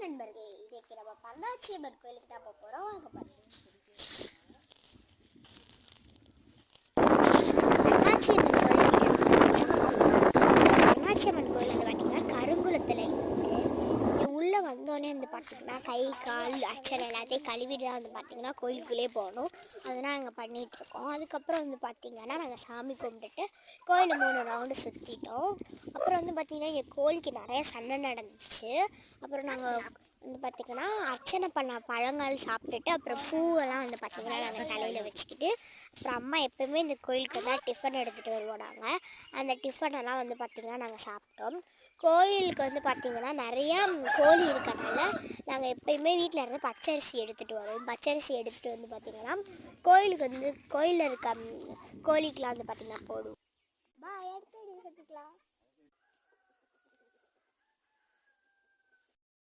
நண்பர்களே, இன்றைக்கு நம்ம பன்னாச்சியம்மன் கோயிலுக்கு தான் போகிறோம். வாங்க பாருங்க. பன்னாச்சியம்மன் கோயில் பார்த்தீங்கன்னா கருங்குளத்தில் உள்ளே வந்தோடனே வந்து பார்த்தீங்கன்னா கை கால் அச்சனை எல்லாத்தையும் கழுவிட்டு தான் வந்து பார்த்தீங்கன்னா கோயிலுக்குள்ளே போகணும். அதெல்லாம் நாங்கள் பண்ணிகிட்ருக்கோம். அதுக்கப்புறம் வந்து பார்த்திங்கன்னா நாங்கள் சாமி கும்பிட்டுட்டு கோயிலை 3 ரவுண்டு சுற்றிட்டோம். அப்புறம் வந்து பார்த்திங்கன்னா இங்கே கோயிலுக்கு நிறைய சண்டை நடந்துச்சு. அப்புறம் நாங்கள் வந்து பார்த்திங்கன்னா அர்ச்சனை பண்ண பழங்கள் சாப்பிட்டுட்டு அப்புறம் பூவெல்லாம் வந்து பார்த்திங்கன்னா நாங்கள் தலையில் வச்சுக்கிட்டு அப்புறம் அம்மா எப்போயுமே இந்த கோயிலுக்கு தான் டிஃபன் எடுத்துகிட்டு வருவோம். நாங்கள் அந்த டிஃபனெல்லாம் வந்து பார்த்திங்கன்னா நாங்கள் சாப்பிட்டோம். கோயிலுக்கு வந்து பார்த்திங்கன்னா நிறையா கோழி இருக்கனால நாங்கள் எப்போயுமே வீட்டில் இருந்து பச்சரிசி எடுத்துகிட்டு வருவோம். பச்சரிசி எடுத்துகிட்டு வந்து பார்த்திங்கன்னா கோயிலுக்கு வந்து கோயிலில் இருக்க கோழிக்கெலாம் வந்து பார்த்திங்கன்னா போடுவோம். எடுத்து கற்றுக்கலாம்.